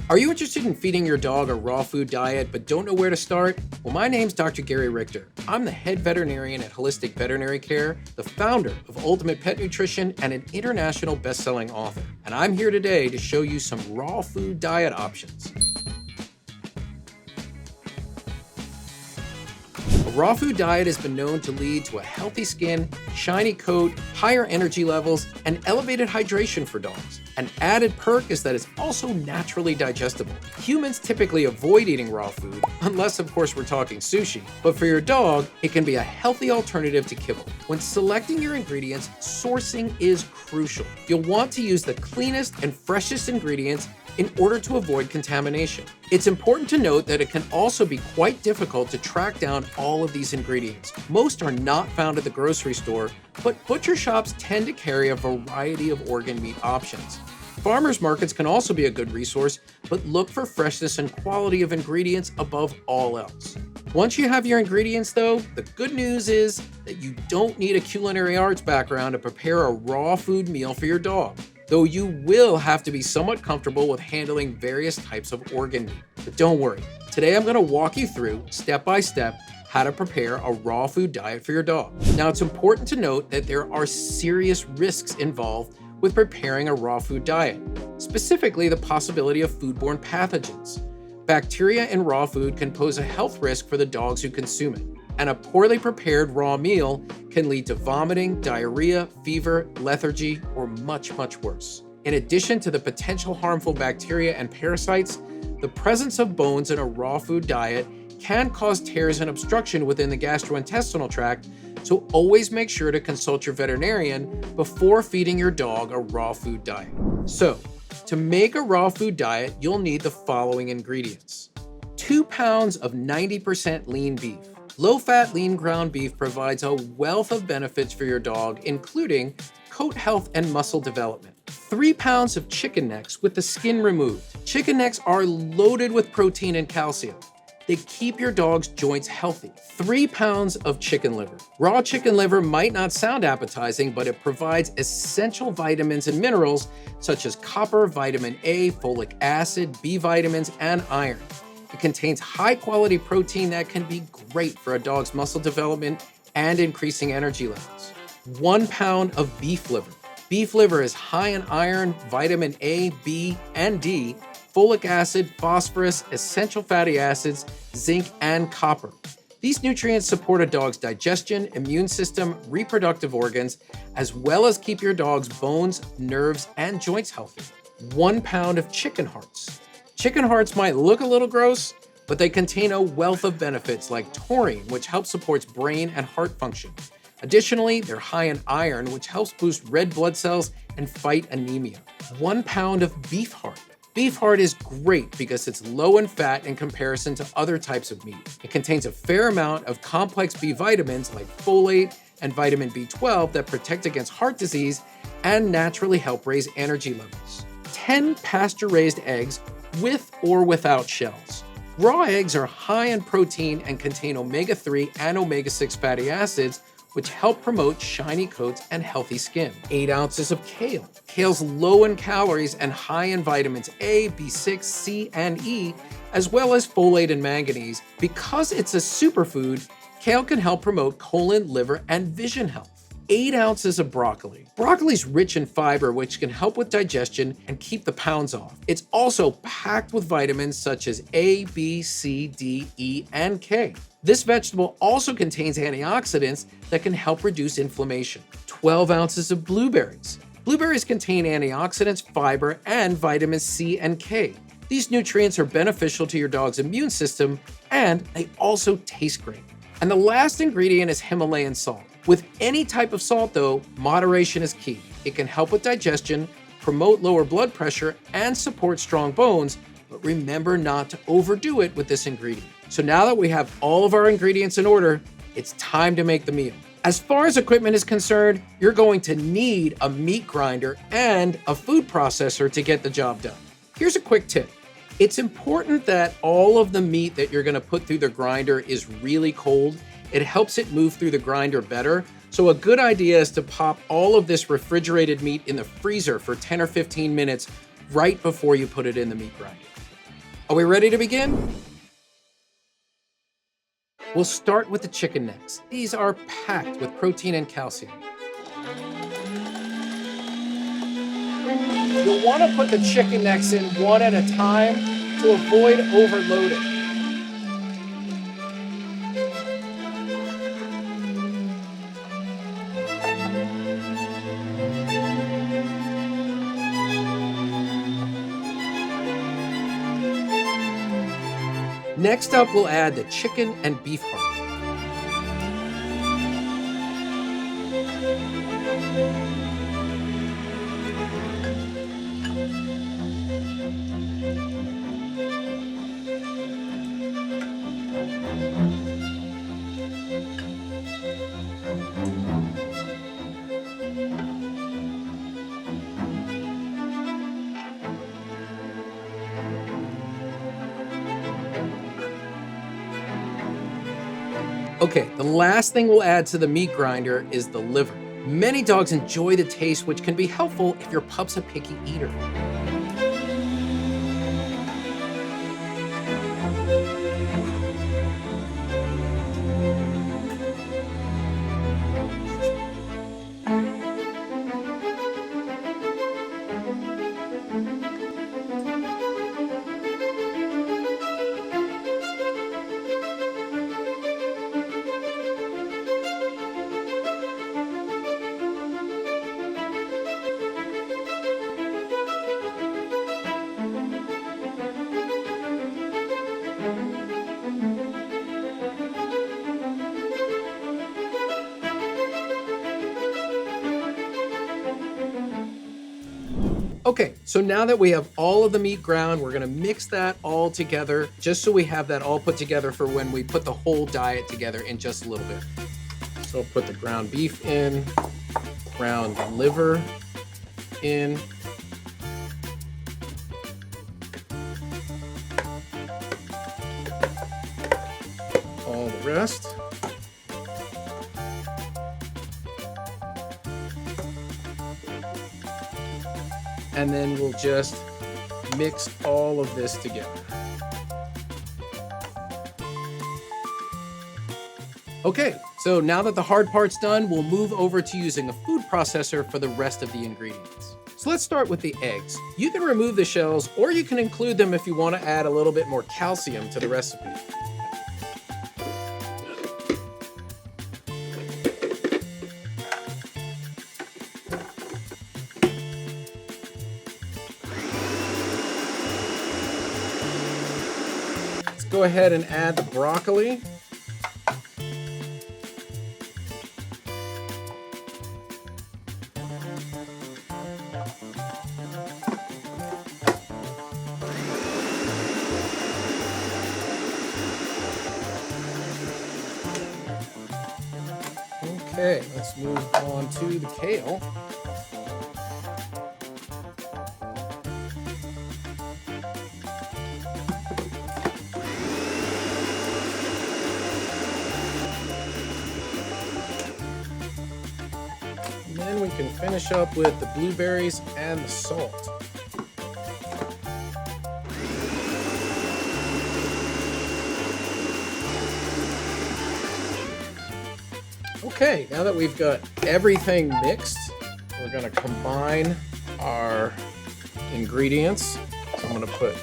Are you interested in feeding your dog a raw food diet but don't know where to start? Well, my name's Dr. Gary Richter. I'm the head veterinarian at Holistic Veterinary Care, the founder of Ultimate Pet Nutrition, and an international best-selling author. And I'm here today to show you some raw food diet options. A raw food diet has been known to lead to a healthy skin, shiny coat, higher energy levels, and elevated hydration for dogs. An added perk is that it's also naturally digestible. Humans typically avoid eating raw food, unless of course we're talking sushi, but for your dog, it can be a healthy alternative to kibble. When selecting your ingredients, sourcing is crucial. You'll want to use the cleanest and freshest ingredients in order to avoid contamination. It's important to note that it can also be quite difficult to track down all of these ingredients. Most are not found at the grocery store, but butcher shops tend to carry a variety of organ meat options. Farmers markets can also be a good resource, but look for freshness and quality of ingredients above all else. Once you have your ingredients though, the good news is that you don't need a culinary arts background to prepare a raw food meal for your dog, though you will have to be somewhat comfortable with handling various types of organ meat. But don't worry, today I'm going to walk you through, step by step, how to prepare a raw food diet for your dog. Now, it's important to note that there are serious risks involved with preparing a raw food diet, specifically the possibility of foodborne pathogens. Bacteria in raw food can pose a health risk for the dogs who consume it, and a poorly prepared raw meal can lead to vomiting, diarrhea, fever, lethargy, or much worse. In addition to the potential harmful bacteria and parasites, the presence of bones in a raw food diet can cause tears and obstruction within the gastrointestinal tract, so always make sure to consult your veterinarian before feeding your dog a raw food diet. So, to make a raw food diet, you'll need the following ingredients. 2 pounds of 90% lean beef. Low-fat lean ground beef provides a wealth of benefits for your dog, including coat health and muscle development. 3 pounds of chicken necks with the skin removed. Chicken necks are loaded with protein and calcium. They keep your dog's joints healthy. 3 pounds of chicken liver. Raw chicken liver might not sound appetizing, but it provides essential vitamins and minerals such as copper, vitamin A, folic acid, B vitamins, and iron. It contains high-quality protein that can be great for a dog's muscle development and increasing energy levels. 1 pound of beef liver. Beef liver is high in iron, vitamin A, B, and D, folic acid, phosphorus, essential fatty acids, zinc, and copper. These nutrients support a dog's digestion, immune system, reproductive organs, as well as keep your dog's bones, nerves, and joints healthy. 1 pound of chicken hearts. Chicken hearts might look a little gross, but they contain a wealth of benefits like taurine, which helps support brain and heart function. Additionally, they're high in iron, which helps boost red blood cells and fight anemia. 1 pound of beef heart. Beef heart is great because it's low in fat in comparison to other types of meat. It contains a fair amount of complex B vitamins like folate and vitamin B12 that protect against heart disease and naturally help raise energy levels. 10 pasture-raised eggs with or without shells. Raw eggs are high in protein and contain omega-3 and omega-6 fatty acids, which help promote shiny coats and healthy skin. 8 ounces of kale. Kale's low in calories and high in vitamins A, B6, C, and E, as well as folate and manganese. Because it's a superfood, kale can help promote colon, liver, and vision health. 8 ounces of broccoli. Broccoli's rich in fiber, which can help with digestion and keep the pounds off. It's also packed with vitamins such as A, B, C, D, E, and K. This vegetable also contains antioxidants that can help reduce inflammation. 12 ounces of blueberries. Blueberries contain antioxidants, fiber, and vitamins C and K. These nutrients are beneficial to your dog's immune system, and they also taste great. And the last ingredient is Himalayan salt. With any type of salt though, moderation is key. It can help with digestion, promote lower blood pressure, and support strong bones, but remember not to overdo it with this ingredient. So now that we have all of our ingredients in order, it's time to make the meal. As far as equipment is concerned, you're going to need a meat grinder and a food processor to get the job done. Here's a quick tip. It's important that all of the meat that you're going to put through the grinder is really cold. It helps it move through the grinder better. So a good idea is to pop all of this refrigerated meat in the freezer for 10 or 15 minutes right before you put it in the meat grinder. Are we ready to begin? We'll start with the chicken necks. These are packed with protein and calcium. You'll want to put the chicken necks in one at a time to avoid overloading. Next up, we'll add the chicken and beef heart. Okay, the last thing we'll add to the meat grinder is the liver. Many dogs enjoy the taste, which can be helpful if your pup's a picky eater. Okay, so now that we have all of the meat ground, we're gonna mix that all together just so we have that all put together for when we put the whole diet together in just a little bit. So I'll put the ground beef in, ground liver in, all the rest. And then we'll just mix all of this together. Okay, so now that the hard part's done, we'll move over to using a food processor for the rest of the ingredients. So let's start with the eggs. You can remove the shells, or you can include them if you want to add a little bit more calcium to the recipe. Go ahead and add the broccoli. Okay, let's move on to the kale. Then we can finish up with the blueberries and the salt. Okay, now that we've got everything mixed, we're gonna combine our ingredients. So I'm gonna put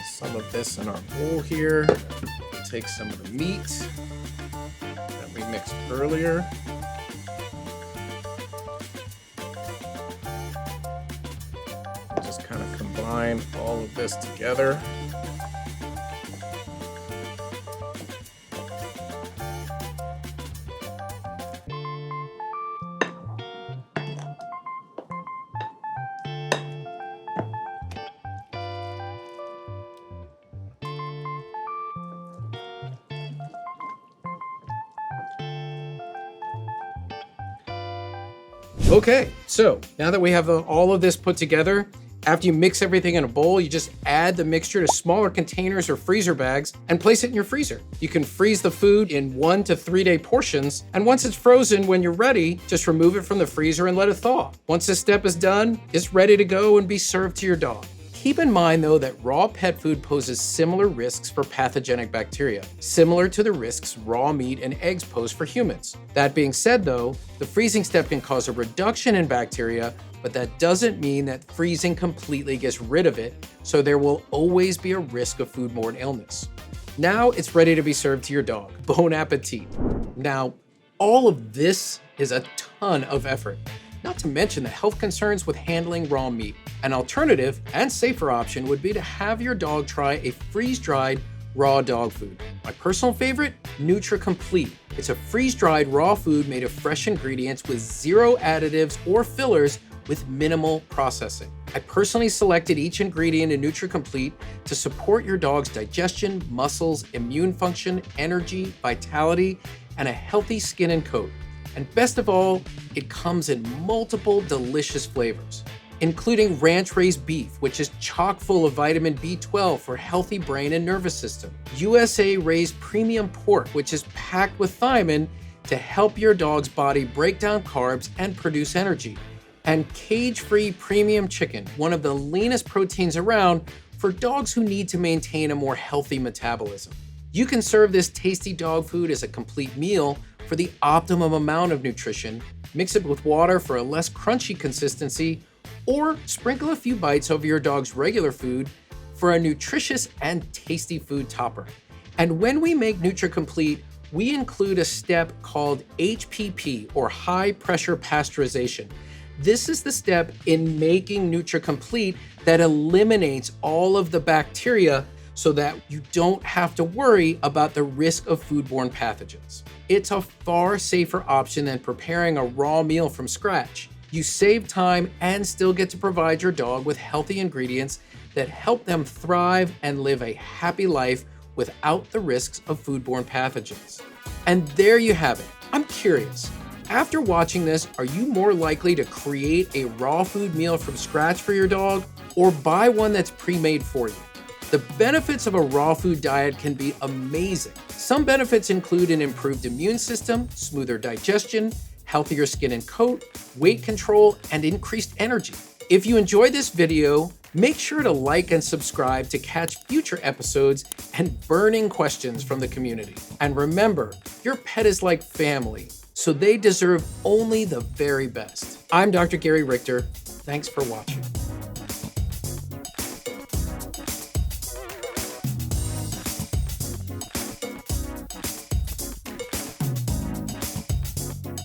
some of this in our bowl here. Take some of the meat that we mixed earlier. Just kind of combine all of this together. Okay, so now that we have all of this put together, after you mix everything in a bowl, you just add the mixture to smaller containers or freezer bags and place it in your freezer. You can freeze the food in 1 to 3 day portions, and once it's frozen, when you're ready, just remove it from the freezer and let it thaw. Once this step is done, it's ready to go and be served to your dog. Keep in mind though that raw pet food poses similar risks for pathogenic bacteria, similar to the risks raw meat and eggs pose for humans. That being said though, the freezing step can cause a reduction in bacteria, but that doesn't mean that freezing completely gets rid of it, so there will always be a risk of foodborne illness. Now it's ready to be served to your dog. Bon appetit. Now, all of this is a ton of effort, not to mention the health concerns with handling raw meat. An alternative and safer option would be to have your dog try a freeze-dried raw dog food. My personal favorite, Nutra Complete. It's a freeze-dried raw food made of fresh ingredients with zero additives or fillers with minimal processing. I personally selected each ingredient in Nutra Complete to support your dog's digestion, muscles, immune function, energy, vitality, and a healthy skin and coat. And best of all, it comes in multiple delicious flavors, including ranch-raised beef, which is chock full of vitamin B12 for healthy brain and nervous system. USA-raised premium pork, which is packed with thiamine to help your dog's body break down carbs and produce energy. And cage-free premium chicken, one of the leanest proteins around for dogs who need to maintain a more healthy metabolism. You can serve this tasty dog food as a complete meal for the optimum amount of nutrition, mix it with water for a less crunchy consistency, or sprinkle a few bites over your dog's regular food for a nutritious and tasty food topper. And when we make Nutra Complete, we include a step called HPP, or high pressure pasteurization. This is the step in making Nutra Complete that eliminates all of the bacteria so that you don't have to worry about the risk of foodborne pathogens. It's a far safer option than preparing a raw meal from scratch. You save time and still get to provide your dog with healthy ingredients that help them thrive and live a happy life without the risks of foodborne pathogens. And there you have it. I'm curious. After watching this, are you more likely to create a raw food meal from scratch for your dog or buy one that's pre-made for you? The benefits of a raw food diet can be amazing. Some benefits include an improved immune system, smoother digestion, healthier skin and coat, weight control, and increased energy. If you enjoyed this video, make sure to like and subscribe to catch future episodes and burning questions from the community. And remember, your pet is like family, so they deserve only the very best. I'm Dr. Gary Richter. Thanks for watching.